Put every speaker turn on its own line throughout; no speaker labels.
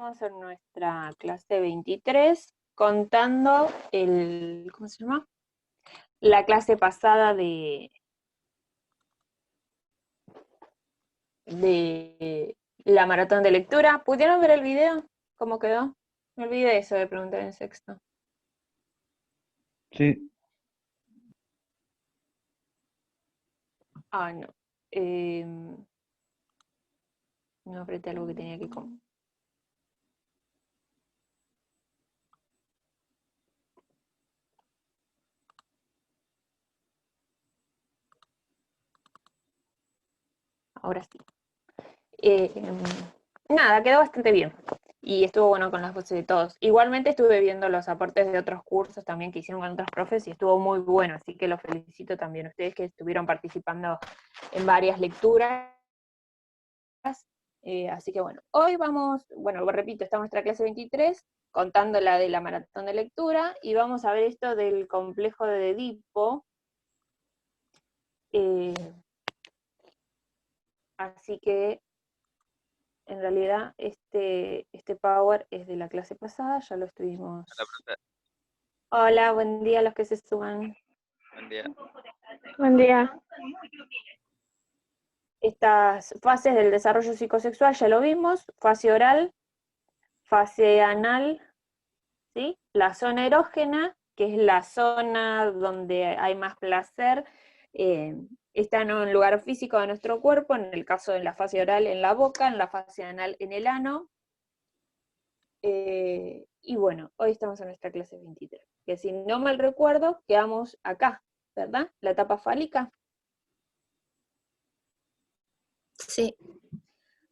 Estamos en nuestra clase 23 contando ¿cómo se llama? La clase pasada de la maratón de lectura. ¿Pudieron ver el video? ¿Cómo quedó? Me olvidé eso de preguntar en sexto.
Sí,
Ah, no. No apreté algo que tenía que comer. Ahora sí. Nada, quedó bastante bien. Y estuvo bueno con las voces de todos. Igualmente estuve viendo los aportes de otros cursos también que hicieron con otros profes y estuvo muy bueno, así que los felicito también a ustedes que estuvieron participando en varias lecturas. Así que bueno, hoy vamos, bueno, repito, está nuestra clase 23, contando la de la maratón de lectura, y vamos a ver esto del complejo de Edipo. Así que en realidad este Power es de la clase pasada, ya lo estuvimos.
Hola, profe.
Hola, buen día a los que se suman.
Buen día.
Buen día.
Estas fases del desarrollo psicosexual ya lo vimos, fase oral, fase anal, ¿sí? La zona erógena, que es la zona donde hay más placer, está en un lugar físico de nuestro cuerpo, en el caso de la fase oral en la boca, en la fase anal en el ano. Y bueno, hoy estamos en nuestra clase 23, que si no mal recuerdo, quedamos acá, ¿verdad? La etapa fálica.
Sí.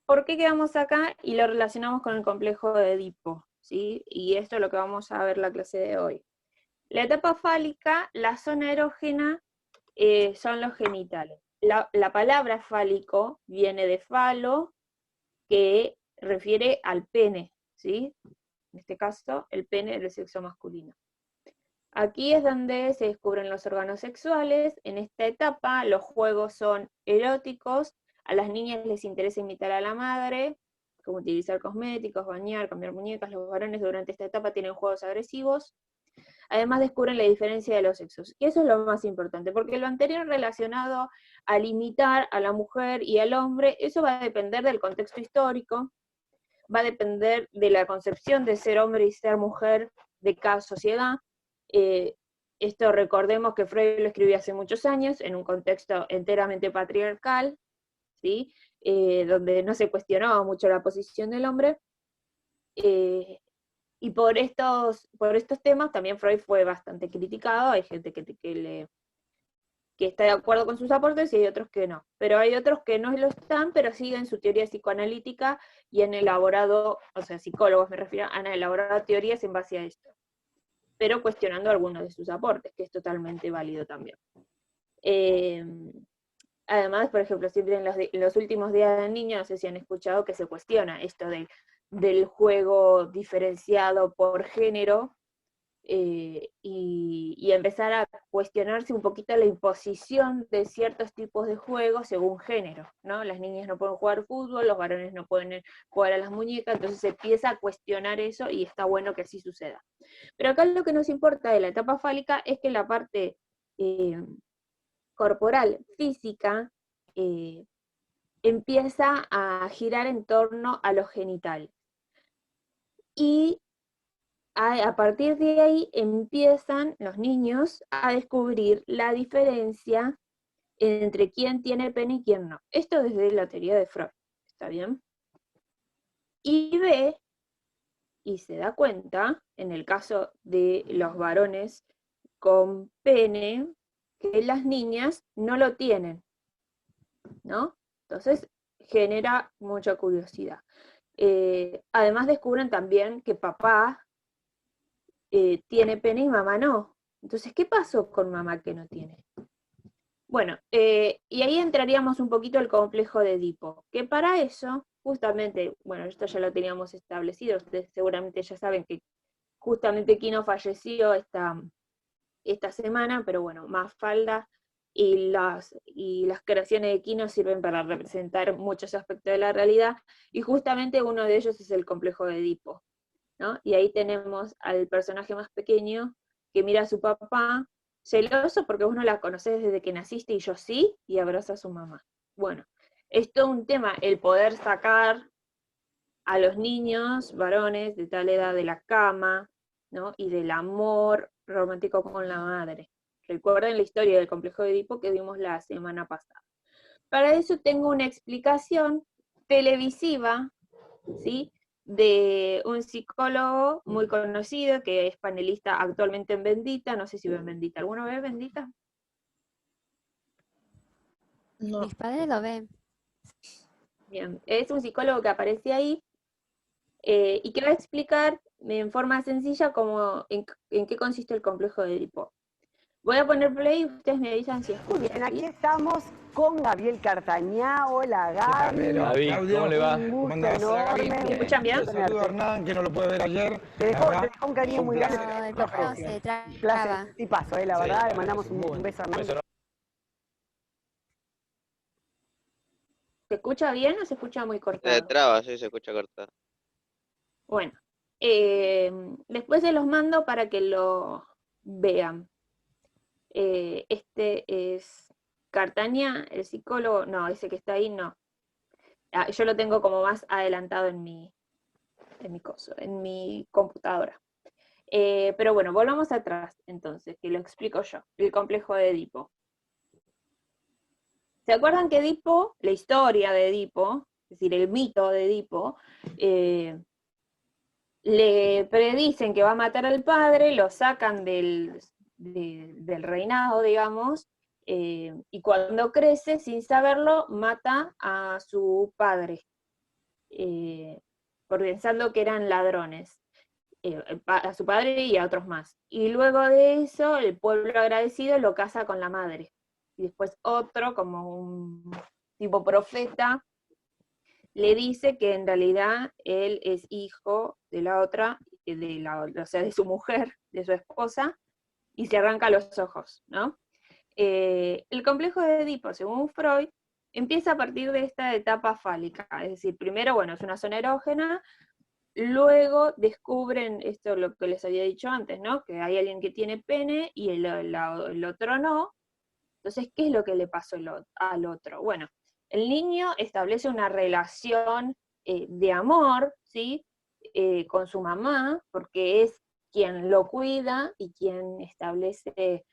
¿Por qué quedamos acá? Y lo relacionamos con el complejo de Edipo, ¿sí? Y esto es lo que vamos a ver la clase de hoy. La etapa fálica, la zona erógena, son los genitales. La palabra fálico viene de falo, que refiere al pene, ¿sí? En este caso, el pene del sexo masculino. Aquí es donde se descubren los órganos sexuales. En esta etapa los juegos son eróticos, a las niñas les interesa imitar a la madre, como utilizar cosméticos, bañar, cambiar muñecas. Los varones durante esta etapa tienen juegos agresivos. Además descubren la diferencia de los sexos. Y eso es lo más importante, porque lo anterior relacionado a limitar a la mujer y al hombre, eso va a depender del contexto histórico, va a depender de la concepción de ser hombre y ser mujer de cada sociedad. Esto recordemos que Freud lo escribió hace muchos años, en un contexto enteramente patriarcal, ¿sí? Donde no se cuestionaba mucho la posición del hombre. Y por estos temas también Freud fue bastante criticado. Hay gente que está de acuerdo con sus aportes y hay otros que no. Pero hay otros que no lo están, pero siguen su teoría psicoanalítica y han elaborado, o sea, psicólogos me refiero, han elaborado teorías en base a esto, pero cuestionando algunos de sus aportes, que es totalmente válido también. Además, por ejemplo, siempre en los últimos días del niño, no sé si han escuchado que se cuestiona esto del juego diferenciado por género, y empezar a cuestionarse un poquito la imposición de ciertos tipos de juegos según género, ¿no? Las niñas no pueden jugar fútbol, los varones no pueden jugar a las muñecas, entonces se empieza a cuestionar eso y está bueno que así suceda. Pero acá lo que nos importa de la etapa fálica es que la parte corporal, física, empieza a girar en torno a los genitales. Y a partir de ahí empiezan los niños a descubrir la diferencia entre quién tiene pene y quién no. Esto desde la teoría de Freud, ¿está bien? Y ve, y se da cuenta, en el caso de los varones con pene, que las niñas no lo tienen, ¿no? Entonces genera mucha curiosidad. Además descubren también que papá tiene pene y mamá no. Entonces, ¿qué pasó con mamá que no tiene? Bueno, y ahí entraríamos un poquito al complejo de Edipo, que para eso, justamente, bueno, esto ya lo teníamos establecido, ustedes seguramente ya saben que justamente Quino falleció esta semana, pero bueno, Mafalda y las creaciones de Quino sirven para representar muchos aspectos de la realidad, y justamente uno de ellos es el complejo de Edipo, ¿no? Y ahí tenemos al personaje más pequeño que mira a su papá, celoso porque vos no la conocés desde que naciste y yo sí, y abraza a su mamá. Bueno, es todo un tema el poder sacar a los niños, varones de tal edad de la cama, ¿no? Y del amor romántico con la madre. Recuerden la historia del complejo de Edipo que vimos la semana pasada. Para eso tengo una explicación televisiva, ¿sí? De un psicólogo muy conocido que es panelista actualmente en Bendita. No sé si ven Bendita. ¿Alguna vez Bendita?
No.
Mis padres lo ven.
Bien, es un psicólogo que aparece ahí y que va a explicar en forma sencilla en qué consiste el complejo de Edipo. Voy a poner play y ustedes me avisan si escuchan.
Muy bien, aquí estamos con Gabriel Cartañá. Hola, Gaby.
Gaby, ¿cómo le va?
Un
¿Cómo
gusto
andás?
enorme.
¿Me escuchan bien?
Te saludo a Hernán, que no lo pude ver ayer.
Te dejó un cariño muy grande.
No, el
Un
papá
aprecio.
se traba.
Placer, y paso, la
Sí,
verdad. Le
sí,
mandamos
sí,
un
bueno.
beso a Hernán.
¿Se escucha bien o se escucha muy
Se
cortado?
traba, sí, se escucha cortado.
Bueno, después se los mando para que lo vean. Este es Cartaña, el psicólogo, no, ese que está ahí no. Yo lo tengo como más adelantado en mi computadora. Pero bueno, volvamos atrás entonces, que lo explico yo, el complejo de Edipo. ¿Se acuerdan que Edipo, la historia de Edipo, es decir, el mito de Edipo, le predicen que va a matar al padre, lo sacan del reinado, digamos, y cuando crece, sin saberlo, mata a su padre, por pensando que eran ladrones, a su padre y a otros más. Y luego de eso, el pueblo agradecido lo casa con la madre. Y después otro, como un tipo profeta, le dice que en realidad él es hijo de la otra, o sea, de su mujer, de su esposa, y se arranca los ojos, ¿no? El complejo de Edipo, según Freud, empieza a partir de esta etapa fálica, es decir, primero, bueno, es una zona erógena, luego descubren esto, lo que les había dicho antes, ¿no? Que hay alguien que tiene pene y el otro no. Entonces, ¿qué es lo que le pasó al otro? Bueno, el niño establece una relación de amor, ¿sí? Con su mamá, porque es quien lo cuida y quien establece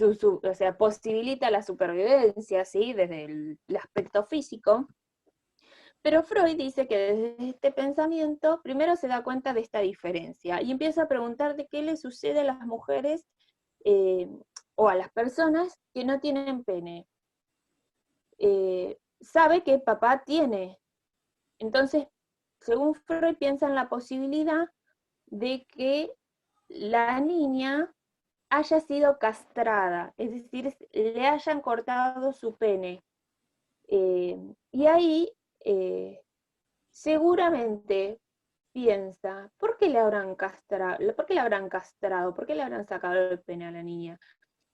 o sea, posibilita la supervivencia, ¿sí? Desde el aspecto físico. Pero Freud dice que desde este pensamiento, primero se da cuenta de esta diferencia y empieza a preguntar de qué le sucede a las mujeres o a las personas que no tienen pene. Sabe que papá tiene. Entonces, según Freud, piensa en la posibilidad de que la niña haya sido castrada, es decir, le hayan cortado su pene. Y ahí seguramente piensa, ¿por qué le habrán castrado? ¿Por qué le habrán castrado? ¿Por qué le habrán sacado el pene a la niña?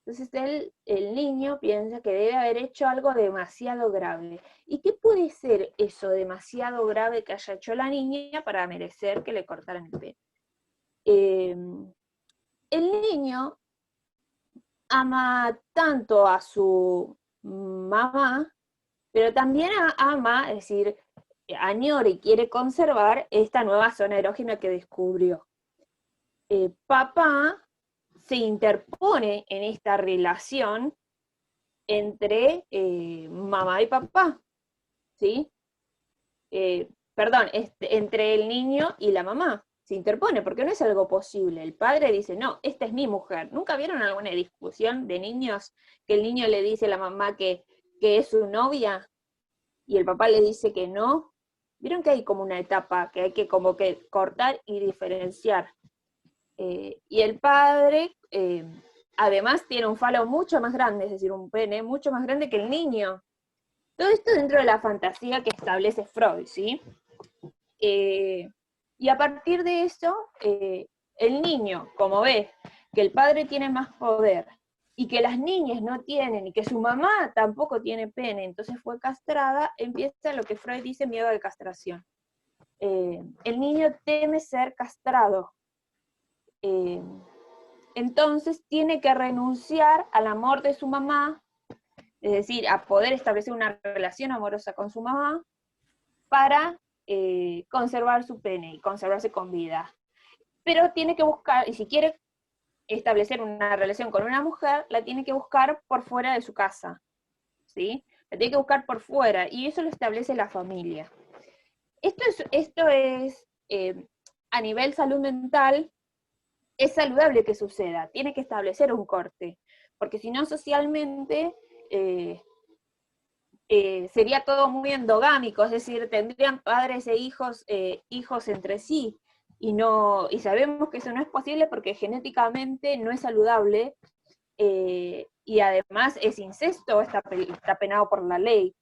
Entonces el niño piensa que debe haber hecho algo demasiado grave. ¿Y qué puede ser eso demasiado grave que haya hecho la niña para merecer que le cortaran el pene? El niño ama tanto a su mamá, pero también ama, es decir, añora y quiere conservar esta nueva zona erógena que descubrió. Papá se interpone en esta relación entre mamá y papá, ¿sí? Perdón, entre el niño y la mamá. Se interpone, porque no es algo posible. El padre dice, no, esta es mi mujer. ¿Nunca vieron alguna discusión de niños que el niño le dice a la mamá que es su novia y el papá le dice que no? Vieron que hay como una etapa que hay que como que cortar y diferenciar. Y el padre, además, tiene un falo mucho más grande, es decir, un pene mucho más grande que el niño. Todo esto dentro de la fantasía que establece Freud, ¿sí? Y a partir de eso, el niño, como ve que el padre tiene más poder y que las niñas no tienen, y que su mamá tampoco tiene pene, entonces fue castrada, empieza lo que Freud dice miedo de castración. El niño teme ser castrado, entonces tiene que renunciar al amor de su mamá, es decir, a poder establecer una relación amorosa con su mamá, para conservar su pene y conservarse con vida. Pero tiene que buscar, y si quiere establecer una relación con una mujer, la tiene que buscar por fuera de su casa, ¿sí? La tiene que buscar por fuera, y eso lo establece la familia. Esto es a nivel salud mental, es saludable que suceda, tiene que establecer un corte, porque si no socialmente sería todo muy endogámico, es decir, tendrían padres e hijos, hijos entre sí, y sabemos que eso no es posible porque genéticamente no es saludable, y además es incesto, está penado por la ley.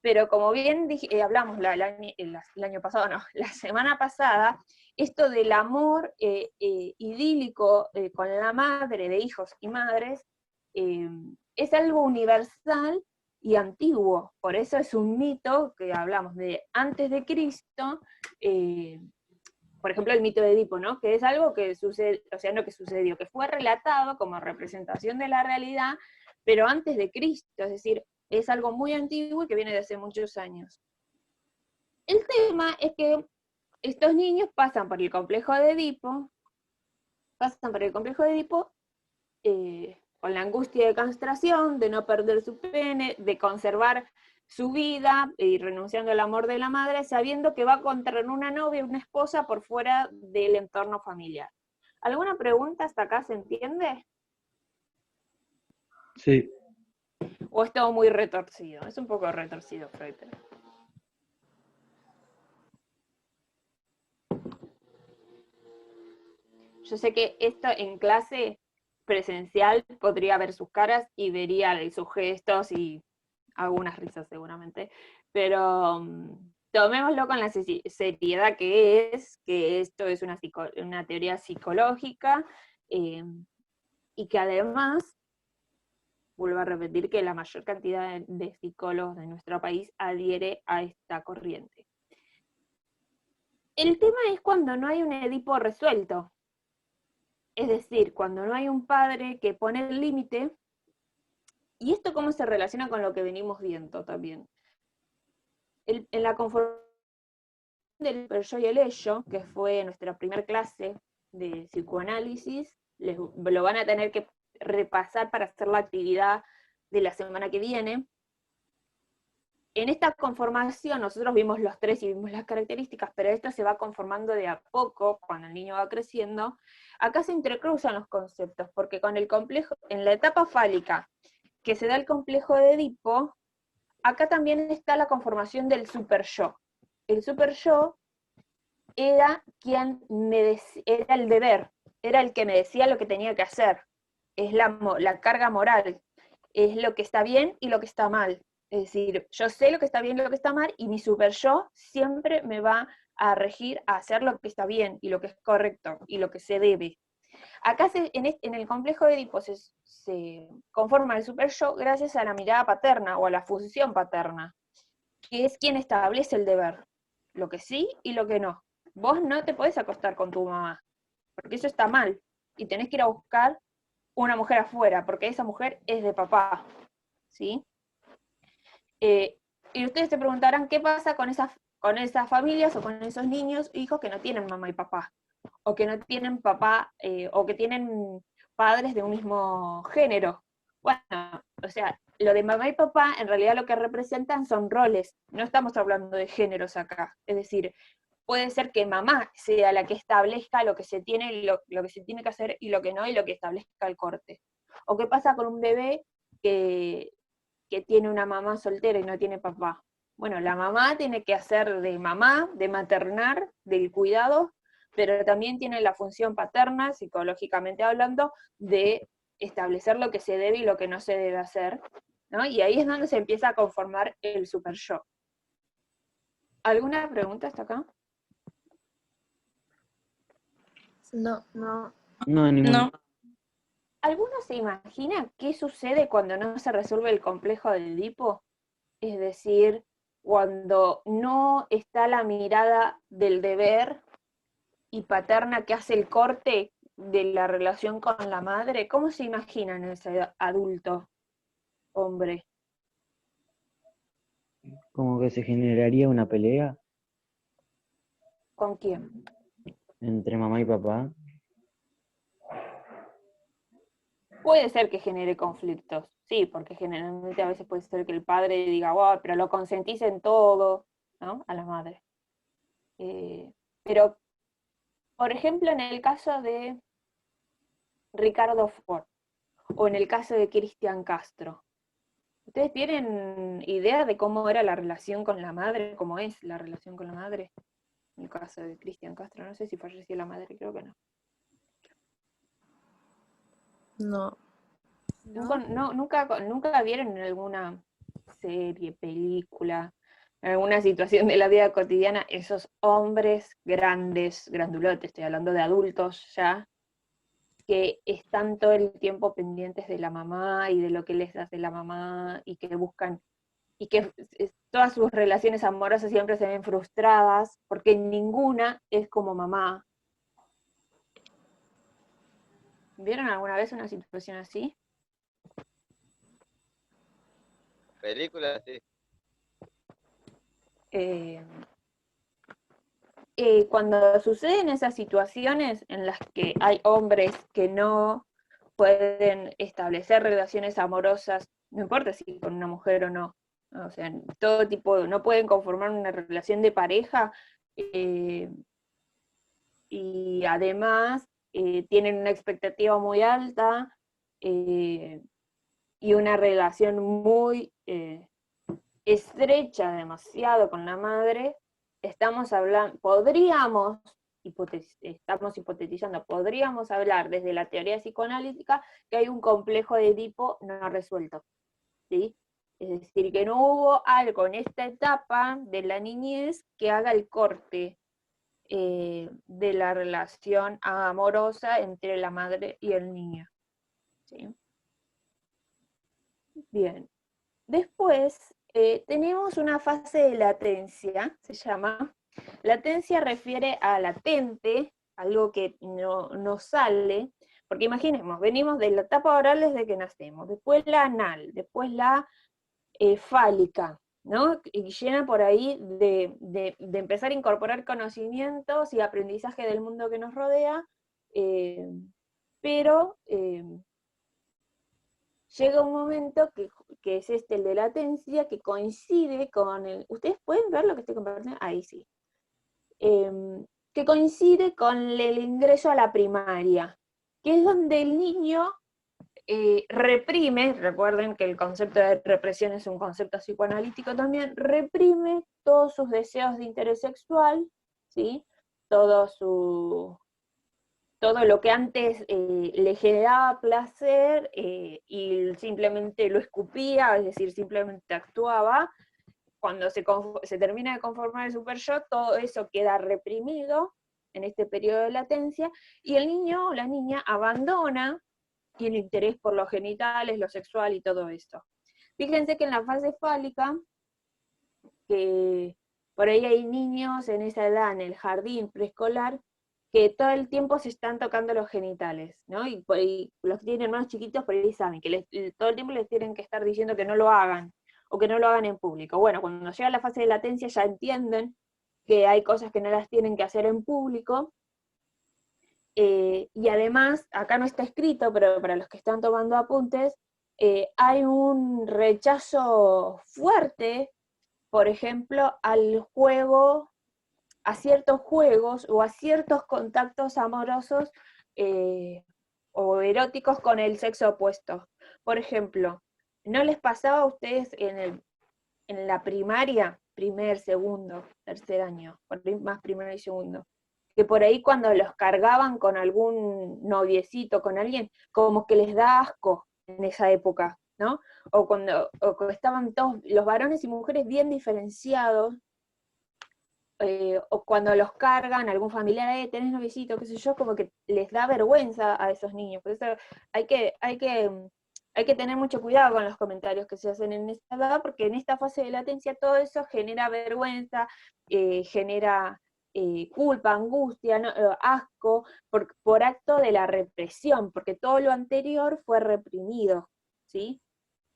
Pero como bien hablamos el año pasado, no, la semana pasada, esto del amor idílico con la madre, de hijos y madres, es algo universal y antiguo. Por eso es un mito que hablamos de antes de Cristo, por ejemplo, el mito de Edipo, ¿no? Que es algo que sucede, o sea, no que sucedió, que fue relatado como representación de la realidad, pero antes de Cristo, es decir, es algo muy antiguo y que viene de hace muchos años. El tema es que estos niños pasan por el complejo de Edipo, con la angustia de castración, de no perder su pene, de conservar su vida y renunciando al amor de la madre, sabiendo que va a encontrar una novia, una esposa por fuera del entorno familiar. ¿Alguna pregunta hasta acá se entiende?
Sí.
¿O es todo muy retorcido? Es un poco retorcido, Freud. Yo sé que esto en clase presencial podría ver sus caras y vería sus gestos y algunas risas seguramente, pero tomémoslo con la seriedad que esto es una teoría psicológica, y que además, vuelvo a repetir, que la mayor cantidad de psicólogos de nuestro país adhiere a esta corriente. El tema es cuando no hay un Edipo resuelto, es decir, cuando no hay un padre que pone el límite. ¿Y esto cómo se relaciona con lo que venimos viendo también? En la conformación del yo y el ello, que fue nuestra primera clase de psicoanálisis, lo van a tener que repasar para hacer la actividad de la semana que viene. En esta conformación nosotros vimos los tres y vimos las características, pero esto se va conformando de a poco cuando el niño va creciendo. Acá se entrecruzan los conceptos, porque con el complejo, en la etapa fálica, que se da el complejo de Edipo, acá también está la conformación del super yo. El super yo era era el deber, era el que me decía lo que tenía que hacer, es la carga moral, es lo que está bien y lo que está mal. Es decir, yo sé lo que está bien y lo que está mal, y mi super yo siempre me va a regir a hacer lo que está bien y lo que es correcto y lo que se debe. Acá en el complejo de Edipo se conforma el super yo gracias a la mirada paterna o a la función paterna, que es quien establece el deber, lo que sí y lo que no. Vos no te podés acostar con tu mamá, porque eso está mal, y tenés que ir a buscar una mujer afuera, porque esa mujer es de papá, ¿sí? Y ustedes se preguntarán qué pasa con esas familias o con esos niños, hijos que no tienen mamá y papá, o que no tienen papá, o que tienen padres de un mismo género. Bueno, o sea, lo de mamá y papá en realidad lo que representan son roles, no estamos hablando de géneros acá, es decir, puede ser que mamá sea la que establezca lo que se tiene, lo que se tiene que hacer y lo que no, y lo que establezca el corte. ¿O qué pasa con un bebé que tiene una mamá soltera y no tiene papá? Bueno, la mamá tiene que hacer de mamá, de maternar, del cuidado, pero también tiene la función paterna, psicológicamente hablando, de establecer lo que se debe y lo que no se debe hacer, ¿no? Y ahí es donde se empieza a conformar el super yo. ¿Alguna pregunta hasta acá?
No.
No, ninguno.
No.
¿Alguno se imagina qué sucede cuando no se resuelve el complejo de Edipo? Es decir, cuando no está la mirada del deber y paterna que hace el corte de la relación con la madre. ¿Cómo se imaginan ese adulto hombre?
Como que se generaría una pelea
¿Con quién?
entre mamá y papá.
Puede ser que genere conflictos, sí, porque generalmente a veces puede ser que el padre diga, wow, pero lo consentís en todo, ¿no? A la madre. Pero, por ejemplo, en el caso de Ricardo Ford, o en el caso de Cristian Castro, ¿ustedes tienen idea de cómo era la relación con la madre? ¿Cómo es la relación con la madre? En el caso de Cristian Castro, no sé si falleció la madre, creo que no.
No.
Nunca vieron en alguna serie, película, en alguna situación de la vida cotidiana esos hombres grandes, grandulotes, estoy hablando de adultos ya, que están todo el tiempo pendientes de la mamá y de lo que les hace la mamá y que buscan, y que todas sus relaciones amorosas siempre se ven frustradas porque ninguna es como mamá? ¿Vieron alguna vez una situación así?
Película, sí.
Cuando suceden esas situaciones en las que hay hombres que no pueden establecer relaciones amorosas, no importa si con una mujer o no, o sea, todo tipo, no pueden conformar una relación de pareja, y además tienen una expectativa muy alta, y una relación muy estrecha demasiado con la madre. Estamos hablando, estamos hipotetizando, podríamos hablar desde la teoría psicoanalítica que hay un complejo de Edipo no resuelto, ¿sí? Es decir, que no hubo algo en esta etapa de la niñez que haga el corte de la relación amorosa entre la madre y el niño, ¿sí? Bien. Después tenemos una fase de latencia, se llama. Latencia refiere a latente, algo que no sale, porque imaginemos, venimos de la etapa oral desde que nacemos, después la anal, después la fálica, ¿no? Y llena por ahí de empezar a incorporar conocimientos y aprendizaje del mundo que nos rodea, pero llega un momento que es el de latencia, que coincide con el... ¿Ustedes pueden ver lo que estoy compartiendo? Ahí sí. Que coincide con el ingreso a la primaria, que es donde el niño reprime, recuerden que el concepto de represión es un concepto psicoanalítico también, reprime todos sus deseos de interés sexual, ¿sí? Todo lo que antes le generaba placer y simplemente lo escupía, es decir, simplemente actuaba. Cuando se termina de conformar el super yo, todo eso queda reprimido en este periodo de latencia, y el niño o la niña abandona el interés por los genitales, lo sexual y todo esto. Fíjense que en la fase fálica, que por ahí hay niños en esa edad, en el jardín preescolar, que todo el tiempo se están tocando los genitales, ¿no? Y por ahí, los que tienen hermanos chiquitos por ahí saben que todo el tiempo les tienen que estar diciendo que no lo hagan, o que no lo hagan en público. Bueno, cuando llega la fase de latencia ya entienden que hay cosas que no las tienen que hacer en público, y además, acá no está escrito, pero para los que están tomando apuntes, hay un rechazo fuerte, por ejemplo, al juego, a ciertos juegos o a ciertos contactos amorosos o eróticos con el sexo opuesto. Por ejemplo, ¿no les pasaba a ustedes en la primaria, primer, segundo, tercer año, más primero y segundo, que por ahí cuando los cargaban con algún noviecito, con alguien, como que les da asco en esa época, ¿no? O cuando estaban todos los varones y mujeres bien diferenciados, o cuando los cargan, algún familiar, tenés noviecito, qué sé yo, como que les da vergüenza a esos niños. Por eso hay que tener mucho cuidado con los comentarios que se hacen en esta edad, porque en esta fase de latencia todo eso genera vergüenza, genera culpa, angustia, asco, por acto de la represión, porque todo lo anterior fue reprimido, ¿sí?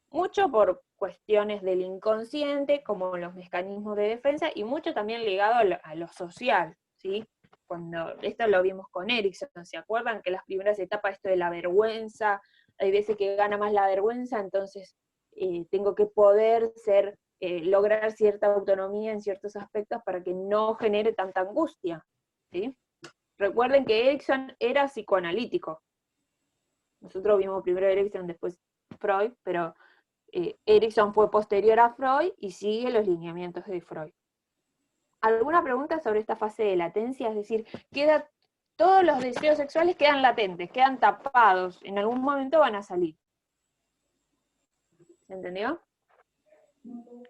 Mucho por cuestiones del inconsciente, como los mecanismos de defensa, y mucho también ligado a lo social, ¿sí? Cuando esto lo vimos con Erikson, ¿se acuerdan? Que las primeras etapas, esto de la vergüenza, hay veces que gana más la vergüenza, entonces tengo que poder lograr cierta autonomía en ciertos aspectos para que no genere tanta angustia, ¿sí? Recuerden que Erikson era psicoanalítico. Nosotros vimos primero Erikson, después Freud, pero Erikson fue posterior a Freud y sigue los lineamientos de Freud. ¿Alguna pregunta sobre esta fase de latencia? Es decir, todos los deseos sexuales quedan latentes, quedan tapados, en algún momento van a salir. ¿Se entendió?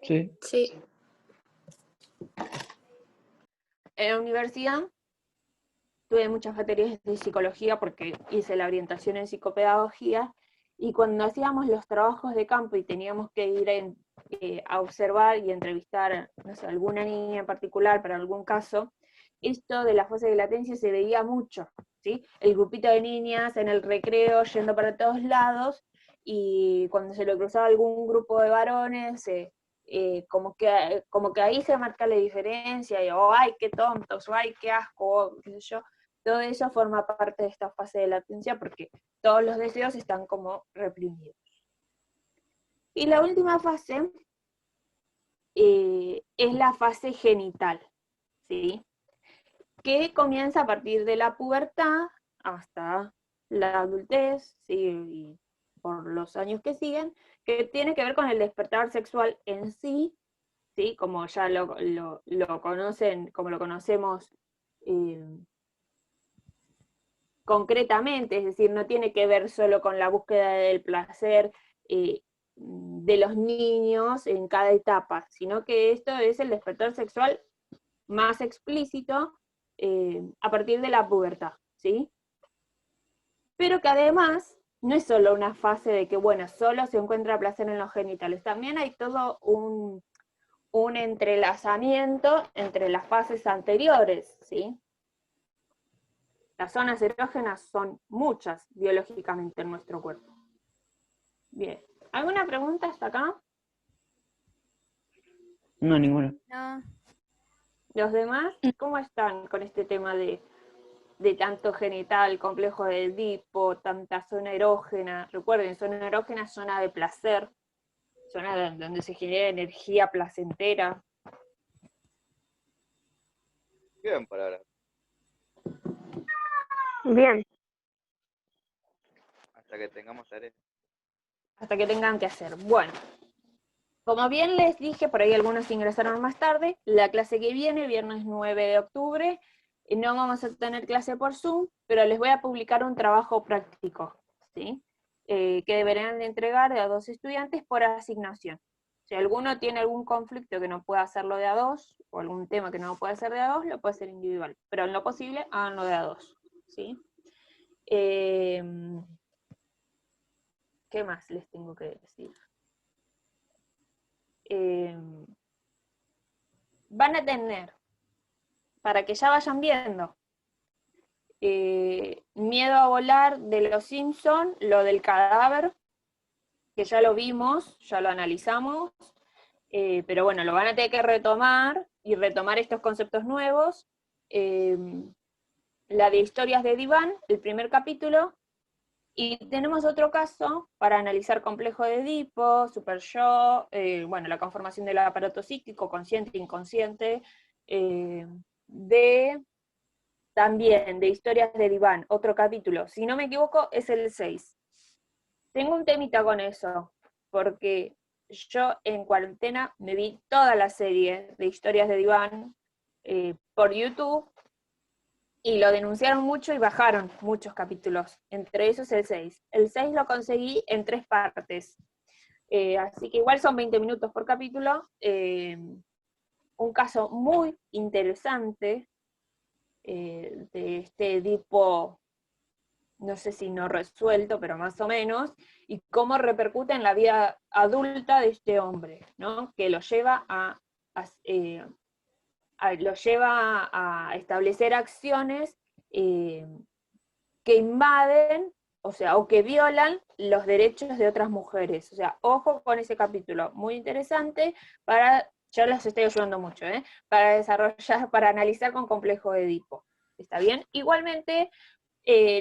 Sí.
Sí.
En la universidad tuve muchas materias de psicología porque hice la orientación en psicopedagogía, y cuando hacíamos los trabajos de campo y teníamos que ir a observar y entrevistar, no sé, alguna niña en particular para algún caso, esto de la fase de latencia se veía mucho, ¿sí? El grupito de niñas en el recreo yendo para todos lados, y cuando se le cruzaba algún grupo de varones, como que ahí se marca la diferencia, y ¡ay, qué tontos! ¡O ¡ay, qué asco! ¿Qué sé yo? Todo eso forma parte de esta fase de latencia porque todos los deseos están como reprimidos. Y la última fase es la fase genital, ¿sí? Que comienza a partir de la pubertad hasta la adultez, ¿sí? Y por los años que siguen, que tiene que ver con el despertar sexual en sí, ¿sí? Como ya lo conocen, como lo conocemos concretamente, es decir, no tiene que ver solo con la búsqueda del placer de los niños en cada etapa, sino que esto es el despertar sexual más explícito a partir de la pubertad, ¿sí? Pero que además no es solo una fase de que, bueno, solo se encuentra placer en los genitales, también hay todo un entrelazamiento entre las fases anteriores, ¿sí? Las zonas erógenas son muchas biológicamente en nuestro cuerpo. Bien, ¿alguna pregunta hasta acá?
No, ninguna.
No.
¿Los demás cómo están con este tema de tanto genital, complejo de Edipo, tanta zona erógena? Recuerden, zona erógena, zona de placer, zona donde se genera energía placentera.
Bien, por ahora.
Bien.
Hasta que tengamos tarea.
Hasta que tengan que hacer. Bueno, como bien les dije, por ahí algunos ingresaron más tarde, la clase que viene, viernes 9 de octubre, no vamos a tener clase por Zoom, pero les voy a publicar un trabajo práctico, ¿sí? Que deberán de entregar de a 2 estudiantes por asignación. Si alguno tiene algún conflicto que no pueda hacerlo de a 2, o algún tema que no puede hacer de a 2, lo puede hacer individual. Pero en lo posible, háganlo de a 2, ¿sí? ¿Qué más les tengo que decir? Van a tener, para que ya vayan viendo, Miedo a volar de los Simpson, lo del cadáver, que ya lo vimos, ya lo analizamos, pero bueno, lo van a tener que retomar y retomar estos conceptos nuevos. La de Historias de Diván, el primer capítulo, y tenemos otro caso para analizar complejo de Edipo, super yo, bueno, la conformación del aparato psíquico, consciente e inconsciente, también de Historias de Diván, otro capítulo, si no me equivoco es el 6. Tengo un temita con eso, porque yo en cuarentena me vi toda la serie de Historias de Diván por YouTube, y lo denunciaron mucho y bajaron muchos capítulos, entre esos el 6. El 6 lo conseguí en 3 partes, así que igual son 20 minutos por capítulo, un caso muy interesante de este Edipo, no sé si no resuelto, pero más o menos, y cómo repercute en la vida adulta de este hombre, ¿no? Que lo lleva lo lleva a establecer acciones que invaden, o sea, o que violan los derechos de otras mujeres. O sea, ojo con ese capítulo, muy interesante yo los estoy ayudando mucho, para desarrollar, para analizar con complejo de Edipo. ¿Está bien? Igualmente,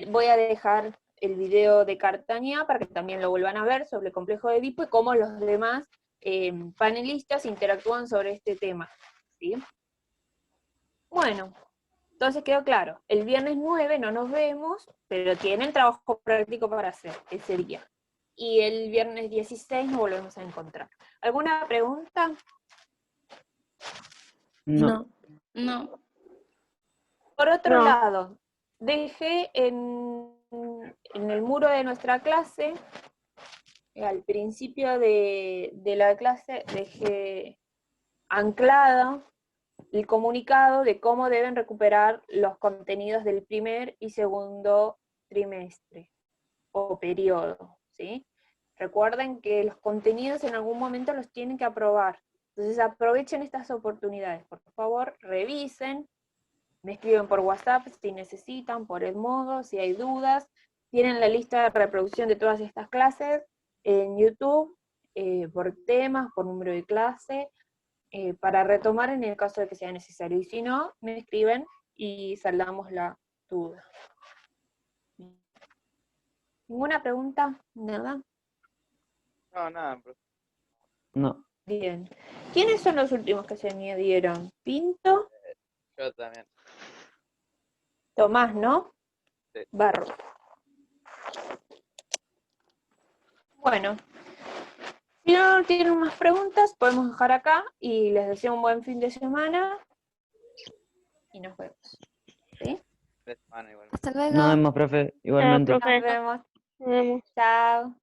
voy a dejar el video de Cartañá para que también lo vuelvan a ver sobre el complejo de Edipo y cómo los demás panelistas interactúan sobre este tema, ¿sí? Bueno, entonces quedó claro, el viernes 9 no nos vemos, pero tienen trabajo práctico para hacer ese día. Y el viernes 16 nos volvemos a encontrar. ¿Alguna pregunta?
No.
No.
Por otro
No.
lado, dejé en el muro de nuestra clase, al principio de la clase, dejé anclada el comunicado de cómo deben recuperar los contenidos del primer y segundo trimestre o periodo, ¿sí? Recuerden que los contenidos en algún momento los tienen que aprobar. Entonces aprovechen estas oportunidades, por favor, revisen, me escriben por WhatsApp si necesitan, por Edmodo, si hay dudas. Tienen la lista de reproducción de todas estas clases en YouTube, por temas, por número de clase, para retomar en el caso de que sea necesario. Y si no, me escriben y saldamos la duda. ¿Ninguna pregunta? ¿Nada?
No, nada, profe.
No.
Bien. ¿Quiénes son los últimos que se añadieron? Pinto,
Yo también.
Tomás, ¿no?
Sí.
Barro. Bueno, si no tienen más preguntas, podemos dejar acá y les deseo un buen fin de semana y nos vemos. ¿Sí?
3 semanas igual.
Hasta luego.
Nos vemos, profe, igualmente.
Profe.
Nos vemos.
Nos vemos.
Chao.